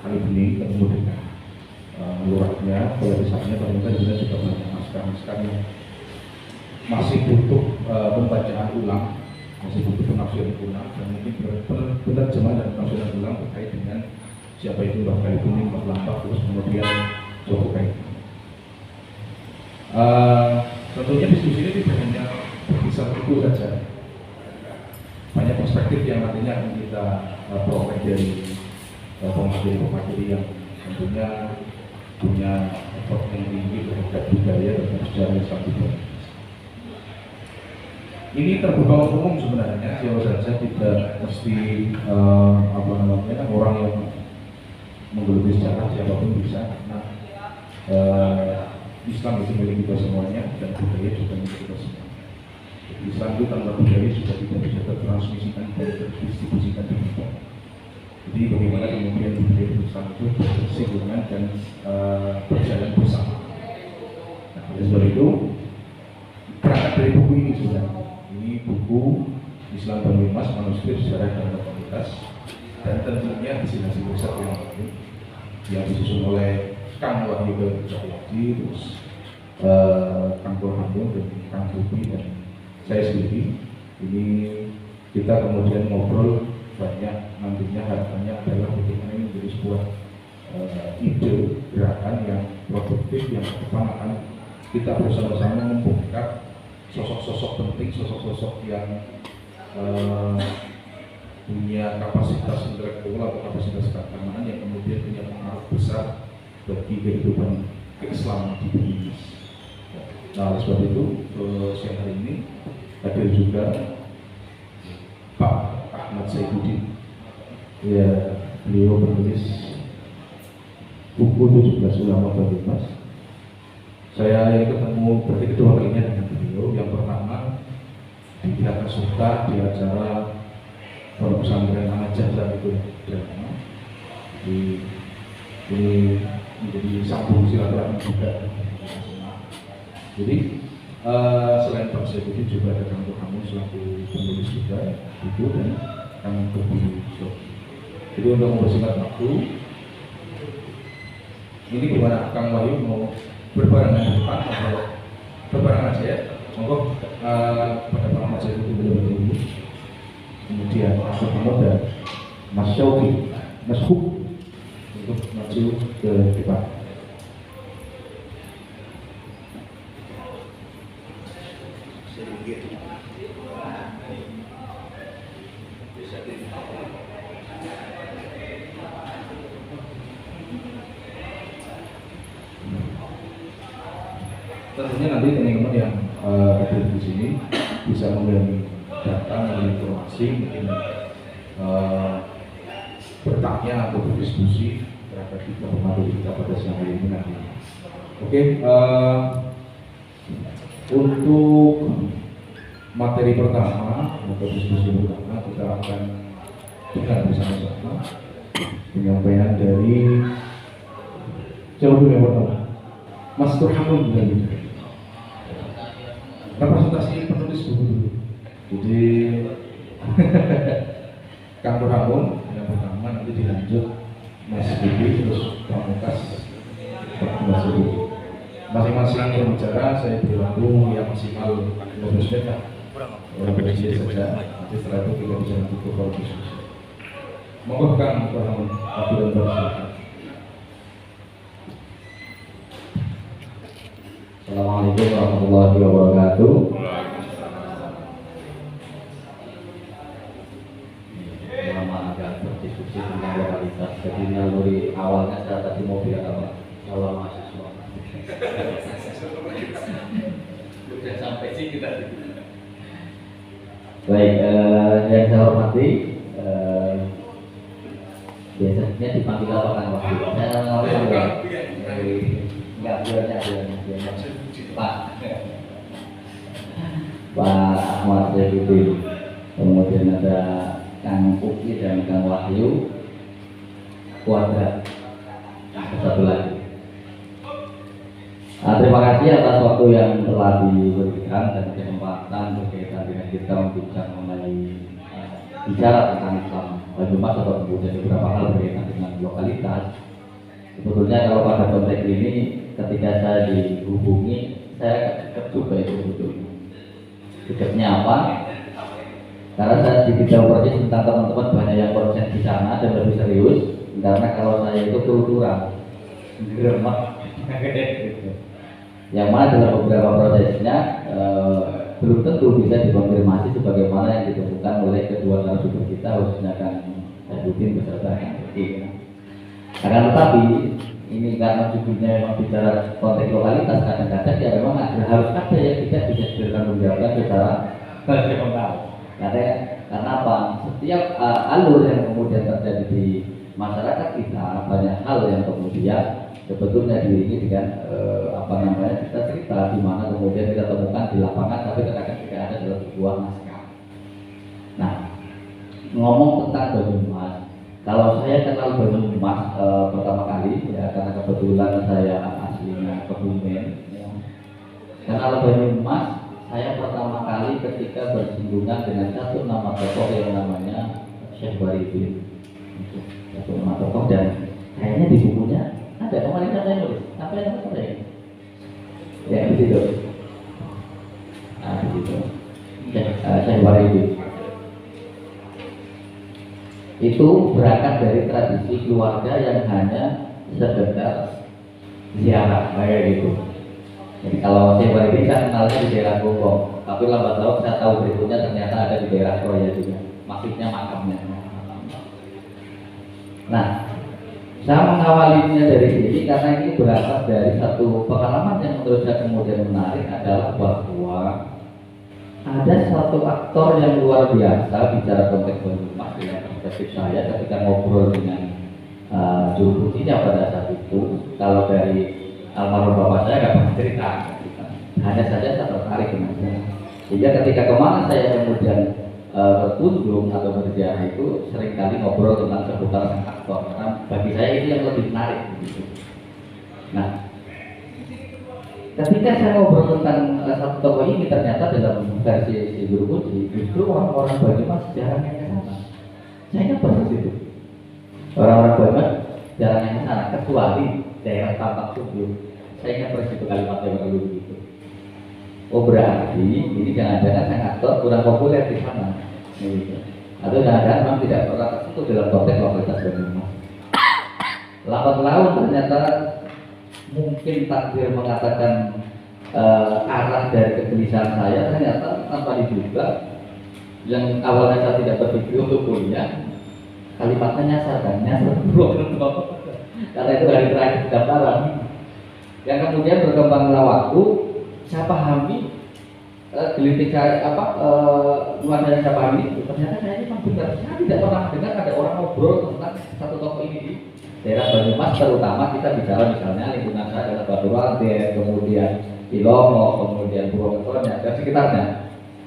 kali ini ketemu dengan lurahnya, kepala desanya, ternyata juga banyak naskah-naskah yang masih butuh pembacaan ulang, masih butuh penafsiran ulang, dan mungkin penerjemahan dan penafsiran ulang terkait dengan siapa itu Mbah Kali Kuning, Mbah Lampah, terus kemudian suatu kaitan. Tentunya diskusi ini tidak hanya berkisar itu saja, banyak perspektif yang nantinya akan kita peroleh dari pemateri yang tentunya punya effort yang tinggi terhadap budaya dan sejarah Islam juga. Ini terbuka umum sebenarnya, siapa saja, tidak mesti orang yang menggeluti sejarah, siapapun bisa. Nah, Islam itu milik kita semuanya dan budaya juga milik kita semua. Islam itu tanpa budaya juga tidak bisa tertransmisikan dan terdistribusikan di kita. Jadi bagaimana kemudian budaya Islam itu bersinggungan dan berjalan bersama. Nah, oleh sebab itu berangkat dari buku ini sudah. Ini buku Islam Banyumas, manuskrip sejarah dan lokalitas, dan tentunya hasil-hasil riset yang lain yang disusun oleh Kang Wahyu Cahyadi, terus Kang Burhanuddin dan Kang Bubi dan saya sendiri. Ini kita kemudian ngobrol banyak, nantinya harapannya adalah bagaimana ini menjadi sebuah ide gerakan yang produktif yang ke depan akan kita bersama-sama membongkar sosok-sosok penting, sosok-sosok yang punya kapasitas intelektual atau kapasitas keagamaan yang kemudian punya pengaruh besar bagi kehidupan keislaman di dunia. Nah, oleh sebab itu siang hari ini hadir juga Pak Ahmad Saifuddin. Ya, beliau menulis buku 17 Ulama Banyumas. Saya ketemu berarti kedua kalinya dengan beliau. Yang pertama di pihak Kasuta di acara Pondok Pesantren Ahmad Jahlan itu drama. Ini menjadi sambung silaturahmi juga. Jadi selain Pak Saifuddin juga ada Kang Burhanuddin selaku penulis juga buku dan Kang Bubi. Jadi untuk mempersingkat waktu, ini gimana Kang Wahyu mau berbarengan di depan atau berbarengan aja ya? Monggo pada Pak Ahmad Saifuddin dulu. Kemudian Mas Muhammad dan Mas Syauqi, Mas Hub untuk maju ke depan. Tentunya nanti teman-teman yang hadir di sini bisa memberi data, memberi informasi, mungkin bertanya atau berdiskusi terhadap kita pemateri kita pada siang hari ini nanti. Oke, untuk materi pertama atau diskusi pertama kita akan dengar bersama-sama penyampaian dari siapa dulu yang pertama? Mas Burhanuddin juga gitu. Representasi penulis buku dulu. Jadi Kang Burhanuddin yang pertama, nanti dilanjut Mas Bubi, terus Pramukas Mas Bubi. Masing-masing yang bicara saya beri waktu yang maksimal 15 menit lah. Saja. Nanti setelah itu kita bisa lanjut ke forum diskusi. Monggo Kang Burhanuddin, waktu dan bersilakan. Assalamualaikum warahmatullahi wabarakatuh. Lama agak berdiskusi tentang lokalitas. Jadi naluri awalnya saya tadi mau bilang apa? Awal mahasiswa. Sudah sampai sih kita. Baik, yang saya hormati, biasanya dipanggil apa Kang Wahyu? Saya ngomong ya. Enggak, biarnya Pak Ahmad Saifuddin, kemudian ada Kang Uki dan Kang Wahyu Kuadrat, satu lagi. Terima kasih atas waktu yang telah diberikan dan kesempatan berkaitan dengan kita membincang mengenai bicara tentang Islam Banyumas atau kemudian beberapa hal berkaitan dengan lokalitas. Sebetulnya kalau pada konteks ini ketika saya dihubungi, saya dekat juga itu sebetulnya. Dekatnya apa? Karena saya sedikit tahu tentang teman-teman banyak yang konsen di sana dan lebih serius. Karena kalau saya itu kultural, geremak, yang mana dalam beberapa prosesnya belum tentu bisa dikonfirmasi sebagaimana yang ditemukan oleh kedua narasumber kita, khususnya kan Saidudin beserta yang ketiga. Akan tetapi ini karena judulnya memang bicara konteks lokalitas, kadang-kadang ya memang harus ada yang tidak bisa dipertanggungjawabkan secara nasional. Karena apa? Setiap alur yang kemudian terjadi di masyarakat kita, banyak hal yang kemudian sebetulnya diiringi dengan kita cerita di mana kemudian kita temukan di lapangan, tapi kadang-kadang tidak ada dalam sebuah naskah. Nah, ngomong tentang Banyumas, kalau saya kenal Banyumas pertama kali ya karena kebetulan saya aslinya Kebumen. Ya. Kenal Banyumas saya pertama kali ketika bersinggungan dengan satu nama tokoh yang namanya Syekh Waridin. Satu nama tokoh dan kayaknya di bukunya ada kemarin saya nulis apa yang saya ya di situ. Di situ. Syekh Waridin. Itu berangkat dari tradisi keluarga yang hanya sekedar ziarah kayak gitu. Jadi kalau saya Waridin saya kenalnya di daerah Gopong, tapi lambat laun saya tahu berikutnya ternyata ada di daerah Kroya juga, maksudnya makamnya. Nah, saya mengawalinya dari sini karena ini berasal dari satu pengalaman yang menurut saya kemudian menarik adalah bahwa ada satu aktor yang luar biasa bicara konteks Banyumas dengan perspektif saya ketika ngobrol dengan juru kunci pada saat itu. Kalau dari almarhum bapak saya nggak pernah cerita, hanya saja saya tertarik dengannya. Sehingga ketika kemana saya kemudian berkunjung atau berziarah itu seringkali ngobrol tentang seputar sang aktor, karena bagi saya itu yang lebih menarik. Gitu. Nah, ketika saya ngobrol tentang satu tokoh ini ternyata dalam versi si guru kunci justru orang-orang Banyumas jarang yang ke sana. Saya ingat persis itu. Orang-orang Banyumas jarang yang ke sana kecuali daerah Tampak Subyung. Saya ingat persis itu kalimat yang lalu begitu. Oh berarti ini jangan-jangan sang aktor kurang populer di sana, gitu. Atau jangan-jangan memang tidak pernah tersentuh dalam konteks lokalitas Banyumas. Lambat laun ternyata mungkin takdir mengatakan arah dari kegelisahan saya ternyata tanpa diduga yang awalnya saya tidak berpikir untuk kuliah kalimatnya nyasar karena itu hari terakhir pendaftaran yang kemudian berkembanglah waktu saya pahami gelitik saya nuansa yang saya pahami itu ternyata saya ini memang benar, saya tidak pernah dengar ada orang ngobrol tentang satu tokoh ini di daerah Banyumas, terutama kita bicara misalnya lingkungan saya adalah Batu Raden, kemudian Ilomo, kemudian Purwokerto dan sekitarnya.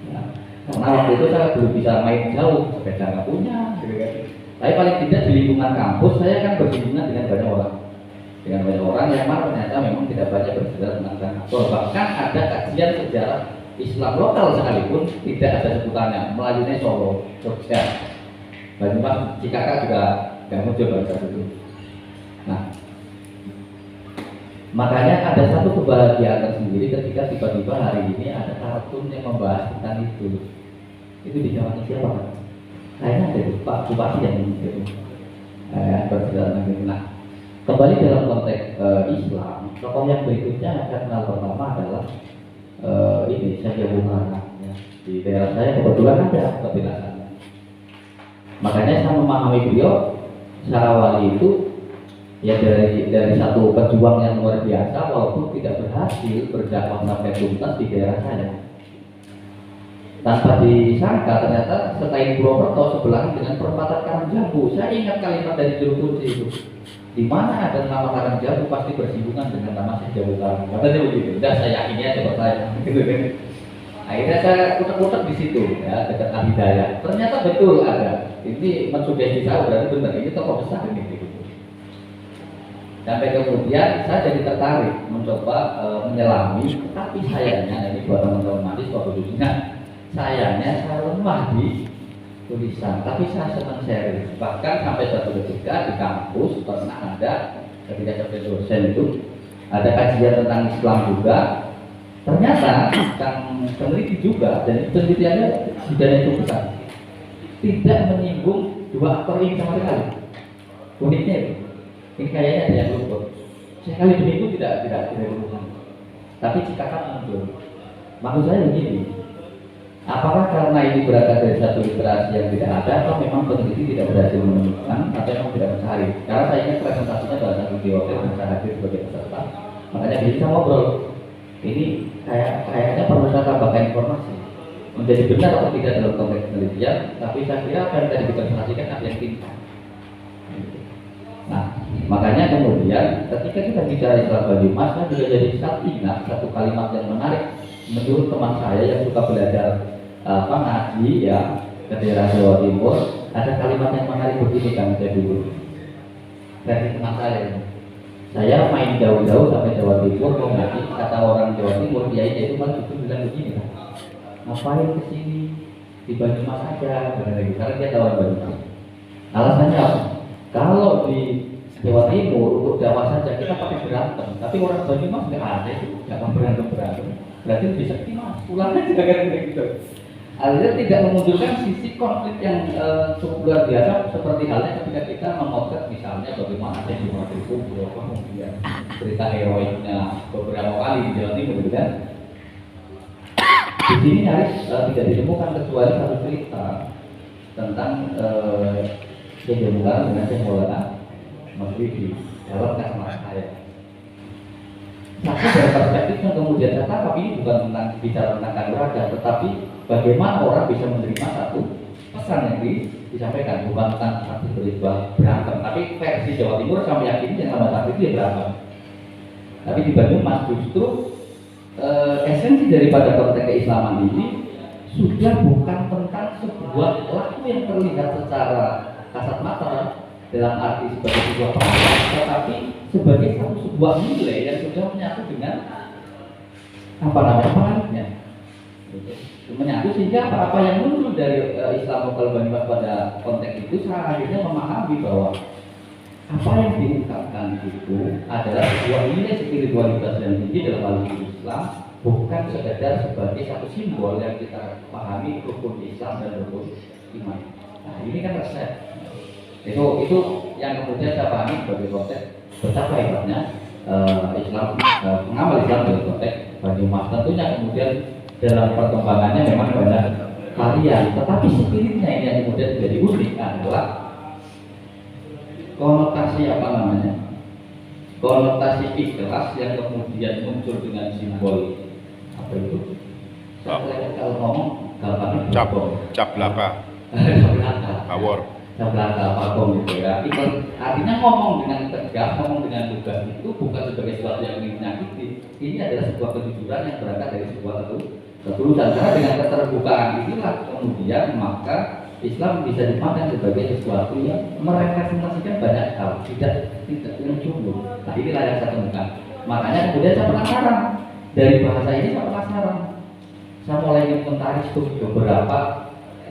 Nah, karena waktu itu saya belum bisa main jauh, sepeda nggak punya, gitu kan. Tapi paling tidak di lingkungan kampus saya kan bersinggungan dengan banyak orang yang mana ternyata memang tidak banyak berbicara tentang sang aktor. Bahkan ada kajian sejarah Islam lokal sekalipun tidak ada sebutannya. Melayunya Solo, Jogja, Banyumas, Cikaka juga nggak muncul pada saat itu. Nah, makanya ada satu kebahagiaan tersendiri ketika tiba-tiba hari ini ada kartun yang membahas tentang itu. Itu di zaman siapa? Kayaknya ada Pak Bupati yang itu. Berbicara tentang itu. Nah, kembali dalam konteks Islam, tokoh yang berikutnya yang saya kenal pertama adalah ini Syekh Abu Hurairah. Di daerah saya kebetulan ada kebinasannya. Makanya saya memahami beliau secara wali itu ya dari satu pejuang yang luar biasa walaupun tidak berhasil berdakwah sampai tuntas di daerah saya. Tanpa disangka ternyata selain Purwokerto sebelah dengan perempatan Karangjamu. Saya ingat kalimat dari juru kunci itu. Di mana ada nama Karangjamu pasti bersinggungan dengan nama Syekh Abu Hurairah. Katanya begitu. Udah saya yakini aja percaya. Akhirnya saya utek-utek di situ ya dekat Al-Hidayah. Ternyata betul ada. Ini mensugesti saya berarti benar ini tokoh besar ini. Sampai kemudian saya jadi tertarik mencoba menyelami, tapi sayangnya ini buat teman-teman mahasiswa khususnya sayangnya saya lemah di tulisan, tapi saya senang sharing. Bahkan sampai suatu ketika di kampus pernah ada ketika sampai dosen itu ada kajian tentang Islam juga. Ternyata sang peneliti juga, dan penelitiannya sudah itu besar, tidak menyinggung dua aktor ini sama sekali. Uniknya itu, ini kayaknya ada yang luput. Sekali demi itu tidak luput. Tapi cikakan muncul. Maksud saya begini, apakah karena ini berasal dari satu literasi yang tidak ada, atau memang peneliti tidak berhasil menemukan, atau memang tidak mencari? Karena saya ingat presentasinya pada satu di hotel dan saya hadir sebagai peserta, makanya bisa ngobrol. Ini kayaknya perlu saya tambahkan informasi. Menjadi benar atau tidak dalam konteks penelitian, tapi saya kira apa yang tadi dipresentasikan ada yang tingkat. Nah, makanya kemudian ketika kita bicara Islam bagi Mas, saya juga jadi ingat satu kalimat yang menarik menurut teman saya yang suka belajar ngaji ya ke daerah Jawa Timur. Ada kalimat yang menarik begini kan, saya dulu dari teman saya main jauh-jauh sampai Jawa Timur mau ngaji, kata orang Jawa Timur dia itu malah justru bilang begini kan, ngapain kesini di Banyumas aja, karena dia tahu Banyumas. Alasannya apa? Kalau di Jawa Timur untuk dakwah saja kita pakai berantem, tapi orang Banyumas nggak ada itu, nggak mau berantem. Berarti lebih sepi mas, pulang aja kan gitu. Artinya tidak memunculkan sisi konflik yang cukup luar biasa seperti halnya ketika kita memotret misalnya bagaimana ada di Jawa Timur, kemudian cerita heroiknya beberapa kali di Jawa Timur, gitu kan? Di sini nyaris tidak ditemukan kecuali satu cerita tentang Syekh dengan Syekh Maulana Mas Widi dalam kacamata saya. Tapi dari perspektif yang kemudian saya tangkap ini bukan tentang bicara tentang keluarga, tetapi bagaimana orang bisa menerima satu pesan yang disampaikan, bukan tentang satu berubah berantem. Tapi versi Jawa Timur sama yakin yang sama saat itu ya berantem. Tapi di Banyumas justru esensi daripada konteks keislaman ini sudah bukan tentang sebuah laku yang terlihat secara kasat mata dalam arti sebagai sebuah pengalaman, tetapi sebagai sebuah nilai yang sudah menyatu dengan pengaruhnya, menyatu sehingga apa yang muncul dari Islam lokal Banyumas pada konteks itu saya akhirnya memahami bahwa apa yang diungkapkan itu adalah sebuah nilai spiritualitas yang tinggi dalam hal Islam, bukan sekedar sebagai satu simbol yang kita pahami rukun Islam dan rukun iman. Nah ini kan resep. Itu yang kemudian saya pahami sebagai konteks betapa hebatnya Islam, pengamal Islam dalam konteks Banyumas. Tentunya kemudian dalam perkembangannya memang banyak varian, tetapi spiritnya ini yang kemudian menjadi unik adalah konotasi konotasi ikhlas yang kemudian muncul dengan simbol apa itu? Saya kalau ngomong gampangnya cap belaka, awor. Belaka pakom gitu ya. Artinya ngomong dengan tegas, ngomong dengan lugas itu bukan sebagai sesuatu yang ingin menyakiti. Ini adalah sebuah kejujuran yang berangkat dari sebuah ketulusan. Karena dengan keterbukaan itulah kemudian maka Islam bisa dipandang sebagai sesuatu yang merepresentasikan banyak hal, tidak menjumlah. Nah inilah yang saya temukan. Makanya kemudian saya penasaran dari bahasa ini, saya penasaran. Saya mulai inventaris beberapa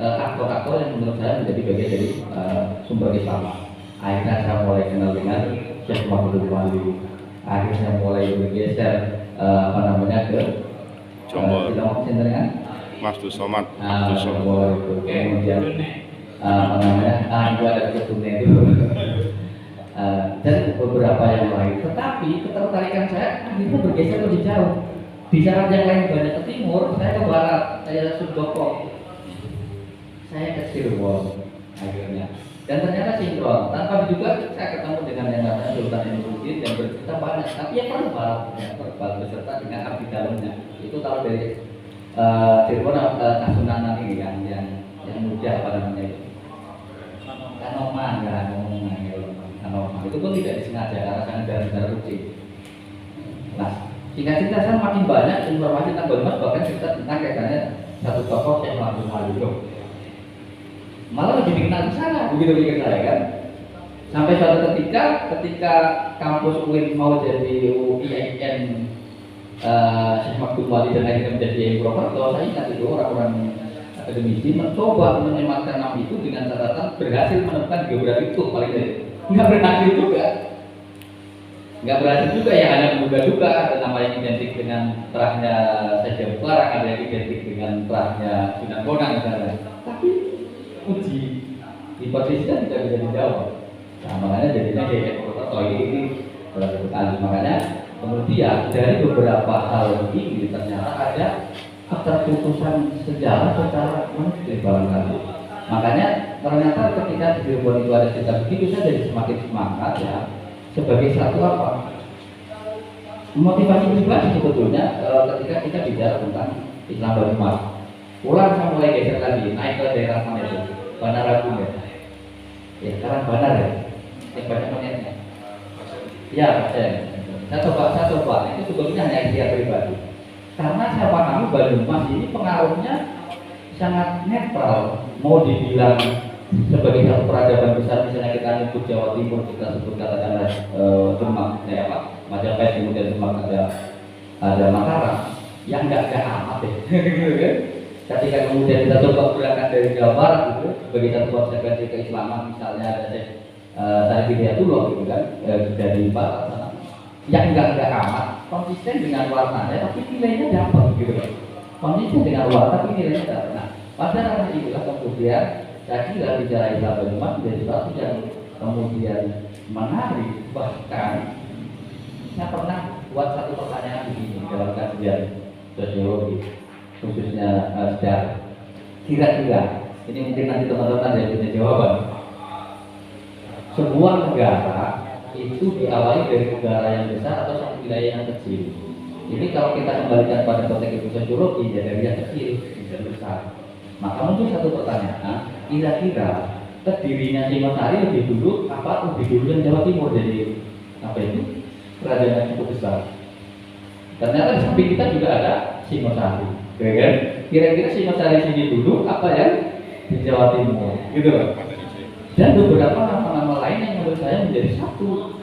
aktor-aktor yang menurut saya menjadi bagian dari sumber Islam. Akhirnya saya mulai kenal dengan Syekh Mahmud Wali. Akhirnya saya mulai bergeser ke Jombor. Dengan Mas Somad. Kemudian itu ada keturunan itu dan beberapa yang lain. Tetapi ketertarikan saya itu bergeser lebih jauh. Bicara yang lain banyak ke timur, saya ke barat, saya Sundoko. Saya ke Cirebon akhirnya, dan ternyata sinkron. Tanpa juga saya ketemu dengan yang namanya Sultan Inuddin yang bercerita banyak, tapi yang verbal beserta dengan arti dalamnya. Itu tahu dari Cirebon Kasunanan ini yang mudah apa namanya itu Kanoma itu pun tidak disengaja karena sangat darah ruci. Nah, singkat cerita saya makin banyak informasi tentang Banyumas, bahkan cerita tentang kaitannya satu tokoh yang langsung malu. Malah lebih dikenal di sana, begitu pikir saya kan. Sampai suatu ketika kampus UIN mau jadi UIN Syekh Maktum Wali dan akhirnya menjadi Yai Purwokerto, saya ingat itu orang-orang akademisi mencoba menyematkan nama itu dengan catatan berhasil menemukan geografi itu paling dari nggak berhasil juga. Nggak berarti juga yang ada menduga-duga, ada nama yang identik dengan terahnya Saja Barang, ada yang identik dengan terahnya Sunan Bonang misalnya. Tapi uji hipotesisnya tidak bisa dijawab. Nah, makanya jadinya kayak ini berkali. Makanya kemudian dari beberapa hal ini ternyata ada keterputusan sejarah secara manusia barangkali. Makanya ternyata ketika di Cirebon itu ada cerita begitu, saya jadi semakin semangat ya sebagai satu apa motivasi pribadi sebetulnya ketika kita bicara tentang Islam Banyumas. Pulang saya mulai geser lagi naik ke daerah mana itu Banar Agung ya. Ya sekarang Banar ya. Yang banyak menitnya. Ya saya coba itu sebetulnya hanya ikhtiar pribadi. Karena saya pahami Banyumas ini pengaruhnya sangat netral. Mau dibilang sebagai satu peradaban besar, misalnya kita nyebut Jawa Timur, kita sebut katakanlah Demak, Majapahit, kemudian Demak ada Mataram, yang nggak amat deh, gitu kan? Ketika kemudian kita coba berangkat dari Jawa Barat itu sebagai satu konsekuensi keislaman, misalnya ada Syarif Hidayatullah gitu kan, dari Barat sana, yang nggak amat, konsisten dengan warnanya, tapi nilainya dapat gitu kan? Konsisten dengan warna, tapi nilainya dapat. Nah, pada ranah itulah kemudian saya kira bicara Islam Banyumas menjadi satu yang kemudian menarik. Bahkan saya pernah buat satu pertanyaan begini dalam kajian sosiologi khususnya sejarah. Kira-kira ini mungkin nanti teman-teman yang punya jawaban. Sebuah negara itu diawali dari negara yang besar atau satu wilayah yang kecil. Ini kalau kita kembalikan pada konteks ilmu sosiologi ya dari yang kecil menjadi besar. Maka muncul satu pertanyaan, kira-kira Kedirinya Singosari lebih dulu apa lebih dulu yang Jawa Timur, jadi apa itu kerajaan yang cukup besar. Ternyata di samping kita juga ada Singosari, kan? Kira-kira Singosari sini dulu apa yang di Jawa Timur, gitu loh. Dan beberapa nama-nama lain yang menurut saya menjadi satu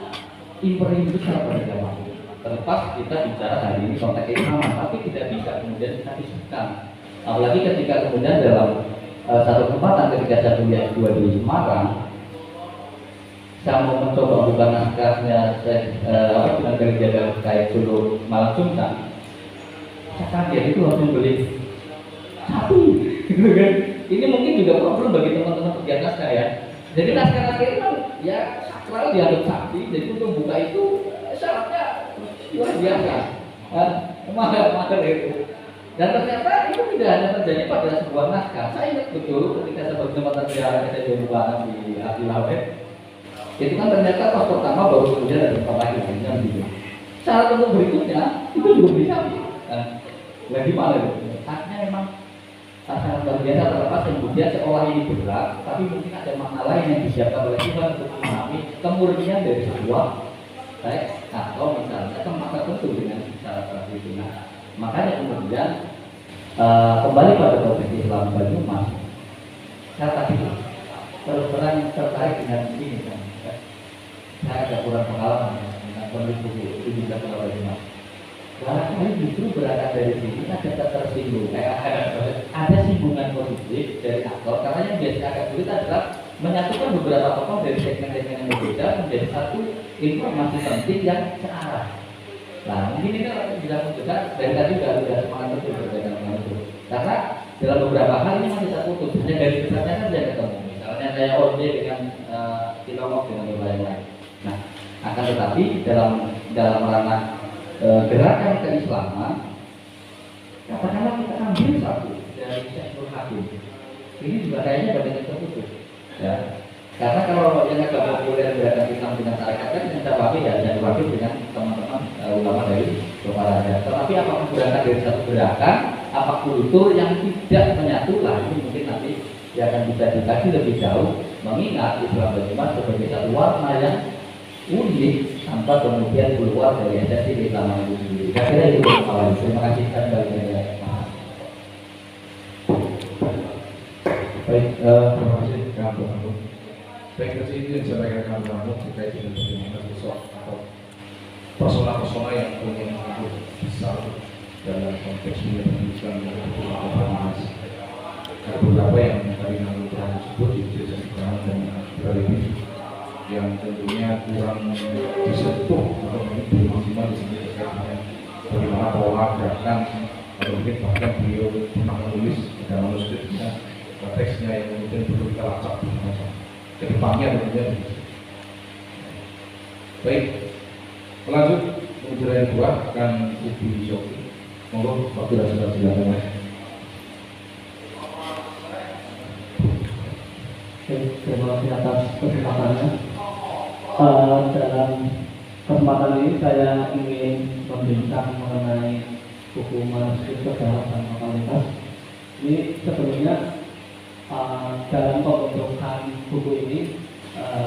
imperium besar pada zaman itu. Terlepas kita bicara hari ini konteks Islam, tapi tidak bisa kemudian kita pisahkan. Apalagi ketika kemudian dalam satu kesempatan ketika saya kuliah S2 di Semarang, saya mau mencoba buka naskahnya Sunan Kalijaga terkait Solo Malang Sungsan. Saya kaget itu langsung beli satu, gitu kan? Ini mungkin juga problem bagi teman-teman pegiat naskah ya. Jadi naskah-naskah itu kan ya sakral dianggap sakti, jadi untuk buka itu syaratnya luar biasa, mahal itu. Dan ternyata itu tidak hanya terjadi pada sebuah naskah. Saya ingat betul ketika saya berkesempatan saya jadi barang di Abdilawet, itu kan ternyata pas pertama baru kemudian ada tempat lagi yang gitu. Syarat untuk berikutnya itu juga bisa. Lagi mana itu? Saatnya memang sangat luar biasa, terlepas kemudian sekolah ini berat, tapi mungkin ada makna lain yang disiapkan oleh Tuhan untuk memahami kemurnian dari sebuah teks atau misalnya tempat tertentu dengan cara tradisional. Makanya kemudian kembali pada konteks Islam Banyumas, saya tadi terus terang tertarik dengan ini kan. Saya agak kurang pengalaman dengan kondisi itu juga kalau Banyumas. Barangkali justru berangkat dari sini ada tersinggung, ada singgungan positif dari aktor, karena yang biasanya agak sulit adalah menyatukan beberapa tokoh dari segmen-segmen yang berbeda menjadi satu informasi penting yang searah. Nah, mungkin ini bisa menunjukkan dari tadi sudah semangat betul berbeda dengan itu. Karena dalam beberapa hal ini masih terputus, hanya dari besarnya saja ketemu. Misalnya kayak Orde dengan Tilongok dengan yang lain. Nah, akan tetapi dalam ranah gerakan keislaman, katakanlah kita ambil satu dari Syekhul Hakim. Ini juga kayaknya banyak yang terputus. Ya. Karena kalau yang agak populer gerakan Islam dengan tarekat kan kita pahami ya yang diwakil dengan teman-teman ulama dari Toraja. Tetapi apakah berangkat dari satu gerakan, apa kultur yang tidak menyatu lah, ini mungkin nanti yang akan bisa dikaji lebih jauh, mengingat Islam Banyumas sebagai satu warna yang unik tanpa kemudian keluar dari esensi keislaman itu sendiri. Saya kira itu awal. Terima kasih sekali. Baik, terima kasih Kang Bung. Baik, itu yang disampaikan Kang Bung terkait dengan bagaimana sosok atau persona-persona yang punya pengaruh besar dalam konteks dunia pendidikan dan Banyumas. Ada beberapa yang tadi Kang Bung sebut di Jasa dan Berlebih yang tentunya kurang disentuh atau bagaimana pola gerakan atau mungkin bahkan beliau pernah menulis dalam manuskripnya teksnya yang kemudian perlu kita lacak ke depannya tentunya begitu. Baik, lanjut pembicara yang kedua akan Ibu Yofi. Monggo waktu dan sudah silakan. Terima kasih atas kesempatannya. Dalam kesempatan ini saya ingin membincang mengenai buku manuskrip sejarah dan lokalitas. Ini sebelumnya dalam pembentukan buku ini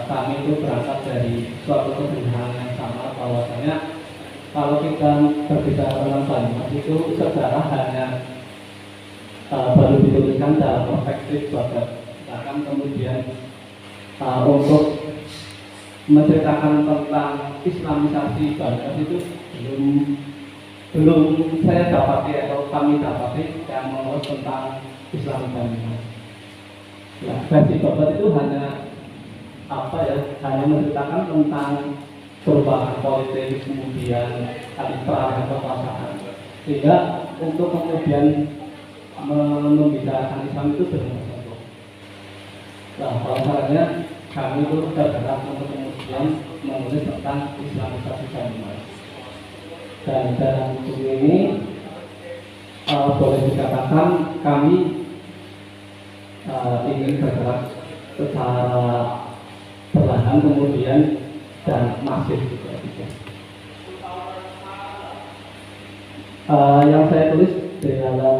kami itu berangkat dari suatu kebenaran yang sama, bahwasanya kalau kita berbicara tentang Banyumas itu sejarah hanya baru dituliskan dalam perspektif barat. Bahkan kemudian untuk menceritakan tentang Islamisasi Banyumas itu belum saya dapati atau kami dapati yang menurut tentang Islam Banyumas. Ya, versi barat itu hanya hanya menceritakan tentang perubahan politik, kemudian peralihan kekuasaan, sehingga untuk kemudian membicarakan Islam itu belum tersentuh. Nah, pasalnya kami itu tergerak untuk kemudian menulis tentang Islamisasi Banyumas. Dan dalam buku ini boleh dikatakan kami ingin bergerak secara perlahan kemudian dan masif juga. Yang saya tulis di dalam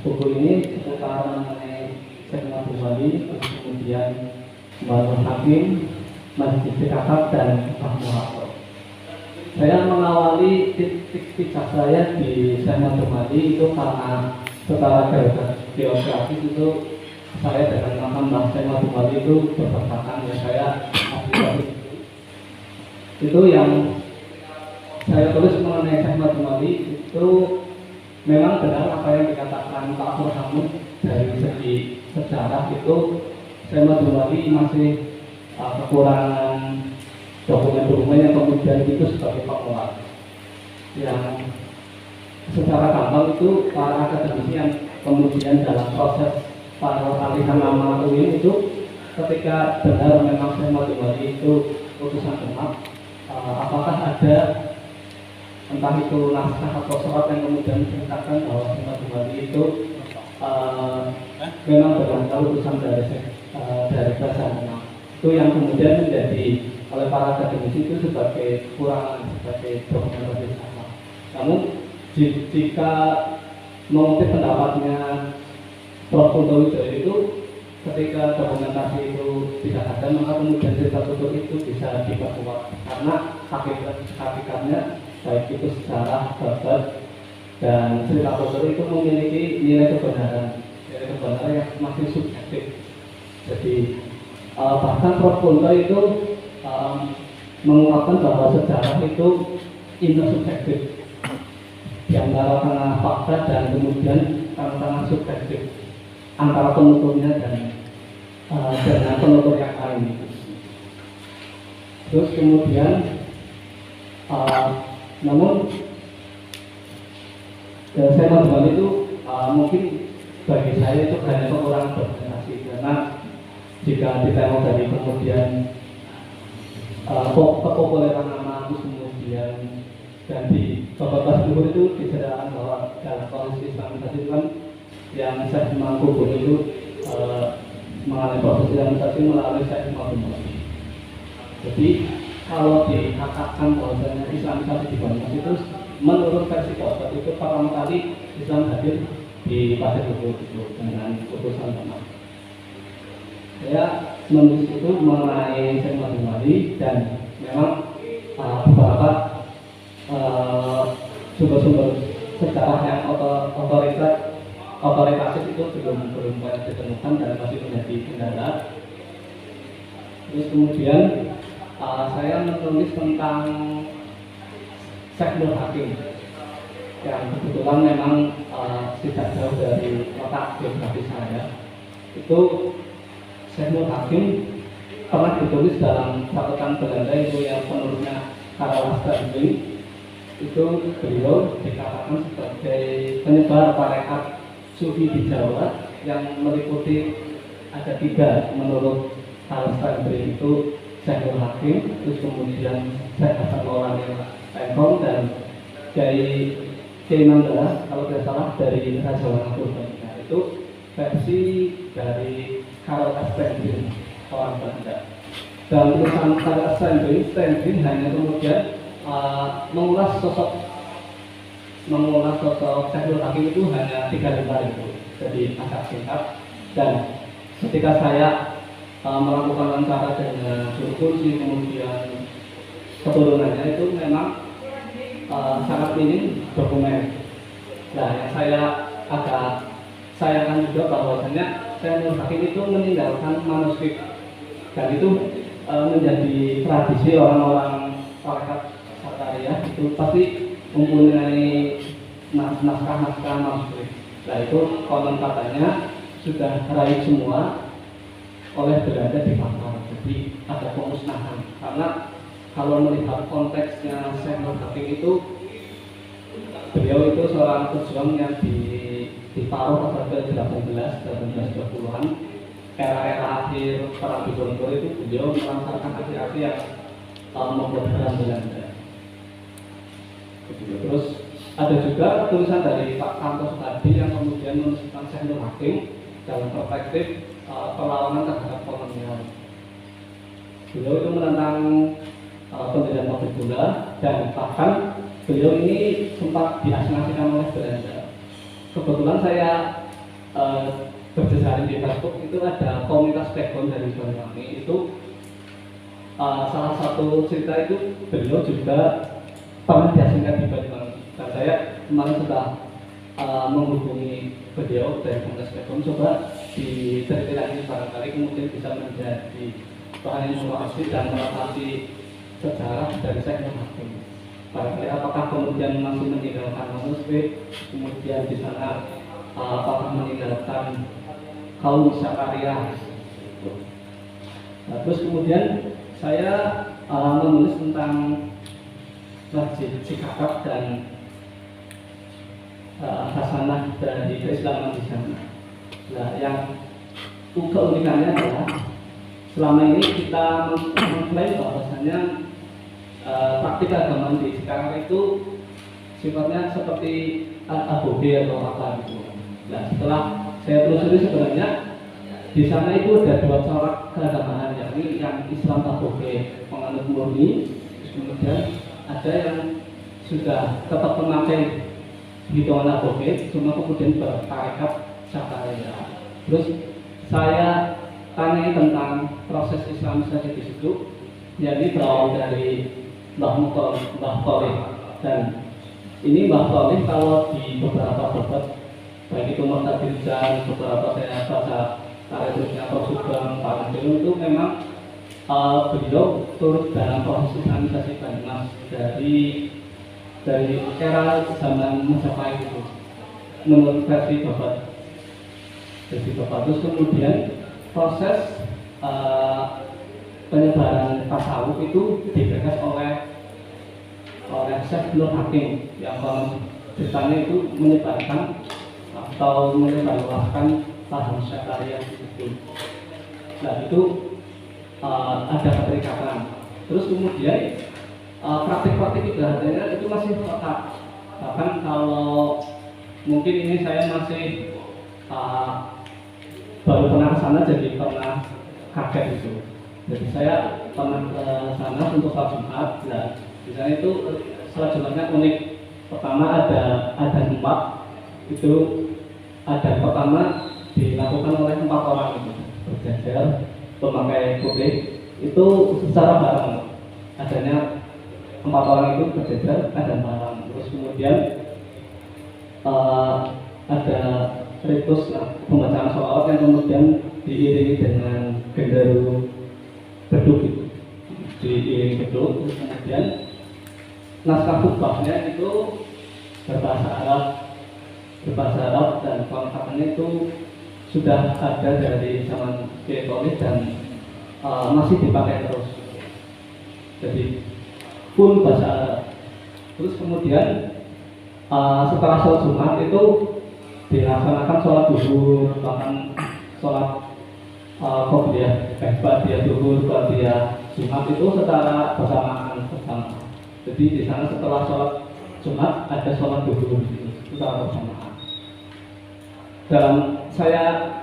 buku ini seputar mengenai Syekh Abdul Wali, kemudian Marhum Hakim, Masjid Sikakak, dan Mahmud Harto. Saya mengawali titik saya di Syekh Abdul Wali itu karena secara geografis itu saya dengan makam Syekh Abdul Wali itu berdekatan, ya saya itu yang saya tulis mengenai Syekh Abdul Wali itu memang benar apa yang dikatakan Pak Hamid dari segi sejarah itu Syekh Abdul Wali masih kekurangan dokumen-dokumen yang kemudian itu sebagai penguat yang secara gampang itu para akademisi yang kemudian dalam proses para alihan nama UIN itu ketika benar memang Syekh Abdul Wali itu utusan genap, apakah ada entah itu naskah atau surat yang kemudian menceritakan bahwa Syekh Abdul Wali itu memang benar utusan dari Basana. Itu yang kemudian menjadi oleh para akademisi itu sebagai kekurangan, sebagai dokumentasi sama. Namun jika mengutip pendapatnya Prof. Kunto Wijoyo itu ketika dokumentasi itu tidak ada, maka kemudian cerita tutur itu bisa diperkuat karena hakikatnya baik itu secara babat dan cerita tutur itu memiliki nilai kebenaran yang masih subjektif. Jadi bahkan Prof. Kunto itu mengungkapkan bahwa sejarah itu intersubjektif di antara tengah fakta dan kemudian tengah subjektif antara penuturnya dan dengan penutur yang lain. Terus kemudian namun saya membuat itu mungkin bagi saya itu hanya kekurangan dokumentasi, karena jika ditengok dari kemudian kepopuleran nama itu kemudian dan di beberapa buku itu disediakan bahwa dalam kondisi Islamisasi itu kan yang Syekh Mangkubung itu mengalami proses Islamisasi melalui Syekh Mangkubung. Jadi kalau dikatakan bahwasanya Islamisasi di Banyumas itu menurut versi Babat itu pertama kali Islam hadir di Pasir Buku itu dengan utusan teman. Saya menulis itu mengenai Syekh Abdul Wali dan memang beberapa sumber-sumber sejarah yang otoritatif itu belum banyak ditemukan dan masih menjadi kendala. Terus kemudian saya menulis tentang Syekh Nur Hakim yang kebetulan memang tidak jauh dari letak geografis saya. Itu Syekh Nur Hakim pernah ditulis dalam catatan Belanda itu yang penulisnya Karl Lasker. itu beliau dikatakan sebagai penyebar tarekat Sufi di Jawa yang meliputi ada 3 menurut Al-Standri itu Syekhul Hakim, terus kemudian Syekh Hasan Maulana Tengkong dan Kiai Mandala kalau tidak salah dari Raja Wanakurban. Nah, itu versi dari Karl Standri orang Belanda. Dan tulisan Karl Standri hanya kemudian mengulas sosok Syekhul Hakim itu hanya 3 lembar itu, jadi agak singkat. Dan ketika saya melakukan wawancara dengan Guru Kursi kemudian keturunannya itu memang sangat minim dokumen. Nah, yang saya agak sayangkan juga bahwasanya Syekhul Hakim itu meninggalkan manuskrip, dan itu menjadi tradisi orang-orang tarekat Sakarya itu pasti mempunyai naskah-naskah manuskrip. Nah, itu konon katanya sudah raib semua oleh Belanda di Papua. Jadi ada pemusnahan. Karena kalau melihat konteksnya Syekhul Hakim itu, beliau itu seorang pejuang yang diparuh abad ke-18-19-20-an, era-era akhir perang Diponegoro itu beliau melancarkan aksi-aksi yang membuat perang Belanda. Terus ada juga tulisan dari Pak Santos tadi yang kemudian menuliskan Syekhul Hakim dalam perspektif perlawanan terhadap kolonial. Beliau itu menentang pendirian pabrik gula, dan bahkan beliau ini sempat diasinasikan oleh Belanda. Kebetulan saya berjejaring di Facebook itu ada komunitas background dari Banyuwangi. Itu salah satu cerita itu beliau juga pernah diasingkan di Banyuwangi. Dan saya kemarin sudah menghubungi beliau dari komunitas background, coba diteliti ini barangkali kemudian bisa menjadi bahan informasi dan melatasi sejarah dari Syekhul Hakim. Barangkali apakah kemudian masih meninggalkan manuskrip, kemudian di sana apakah meninggalkan kaum Sakarya. Nah, terus kemudian saya menulis tentang Masjid Cikakak dan hasanah dari keislaman di sana. Nah, yang keunikannya adalah selama ini kita mengklaim bahwasanya praktik agama di sekarang itu sifatnya seperti aboge atau apa gitu. Nah, setelah saya telusuri sebenarnya di sana itu ada 2 corak keagamaan, yakni yang Islam aboge penganut murni, kemudian ada yang sudah tetap memakai hitungan aboge, cuma kemudian bertarekat Sakarya. Terus saya tanya tentang proses Islamisasi di situ, jadi berawal dari Mbah Tholeh, dan ini Mbah Tholeh kalau di beberapa debat baik itu Mu'tazilah, beberapa saya baca karyanya Prof. Sugeng, Pak Anjel, itu memang beliau turut dalam proses Islamisasi Banyumas dari era zaman Majapahit itu menurut versi Bapak. Terus kemudian proses penyebaran tasawuf itu digagas oleh Syekhul Hakim yang ceritanya itu menyebarkan atau menyebarluaskan paham Sakarya itu. Nah, itu ada keterikatan. Terus kemudian praktik-praktik ibadahnya itu masih tetap. Bahkan kalau mungkin ini saya masih baru pernah ke sana, jadi pernah kaget itu. Jadi saya pernah ke sana untuk sholat Jumat. Nah, di sana itu sholat Jumatnya unik. Pertama ada 4, itu ada pertama dilakukan oleh 4 orang itu berjajar memakai putih itu secara bareng. Adanya 4 orang itu berjajar ada bareng. Terus kemudian ada ritus pembacaan sholawat yang kemudian diiringi dengan genderu beduk itu, diiringi beduk. Terus kemudian naskah khutbahnya itu berbahasa Arab dan kelengkapannya itu sudah ada dari zaman Kiai Tholeh dan masih dipakai terus. Jadi full bahasa Arab. Terus kemudian setelah sholat Jumat itu dilaksanakan sholat zuhur, bahkan sholat ba'diyah zuhur, ba'diyah Jumat itu secara bersamaan bersama. Jadi di sana setelah sholat Jumat ada sholat zuhur secara bersamaan. Dan saya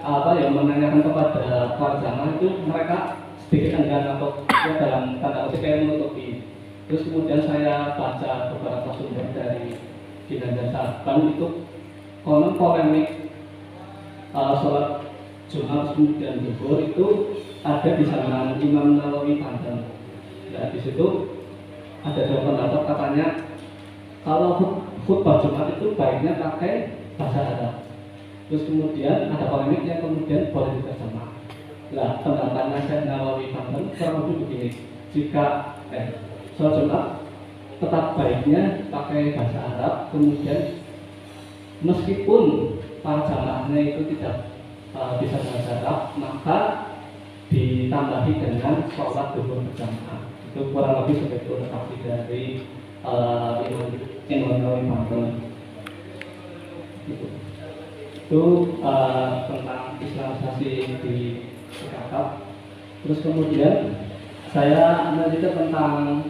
menanyakan kepada para jamaah itu mereka sedikit enggan atau ya dalam tanda kutip kayak menutupi. Terus kemudian saya baca beberapa sumber dari Ginanjar Saban itu konon polemik sholat Jumat kemudian zuhur itu ada di zaman Imam Nawawi Banten. Nah, di situ ada dua pendapat, katanya kalau khutbah Jumat itu baiknya pakai bahasa Arab. Terus kemudian ada polemik yang kemudian boleh diterjemah. Nah, pendapatnya Syekh Nawawi Banten kurang lebih begini: jika sholat Jumat tetap baiknya pakai bahasa Arab, kemudian meskipun para jamaahnya itu tidak bisa bahasa Arab, maka ditambahi dengan sholat zuhur berjamaah. Itu kurang lebih seperti itu tafsir dari Imam Nawawi Banten. Itu tentang Islamisasi di Jakarta. Terus kemudian saya melanjutkan tentang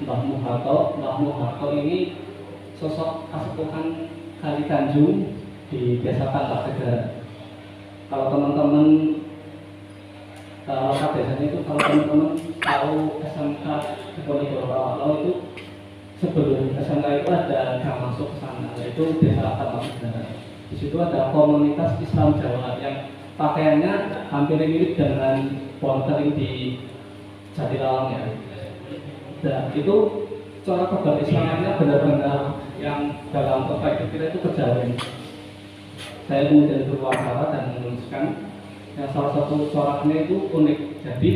Mbah Muharto. Mbah Muharto ini sosok kasepuhan Kali Tanjung di Desa Tanpa Tegar. Kalau teman-teman lekat desanya itu, kalau teman-teman tahu SMK Diponegoro Rawaklo itu, sebelum SMK itu ada gang masuk ke sana, yaitu Desa Tanpa Tegar. Di situ ada komunitas Islam Jawa yang pakaiannya hampir mirip dengan porter di Jatilawang ya. Dan itu cara keberislamnya benar-benar yang dalam perspektif kita itu kejawen. Saya kemudian berwawancara dan menuliskan yang salah satu coraknya itu unik. Jadi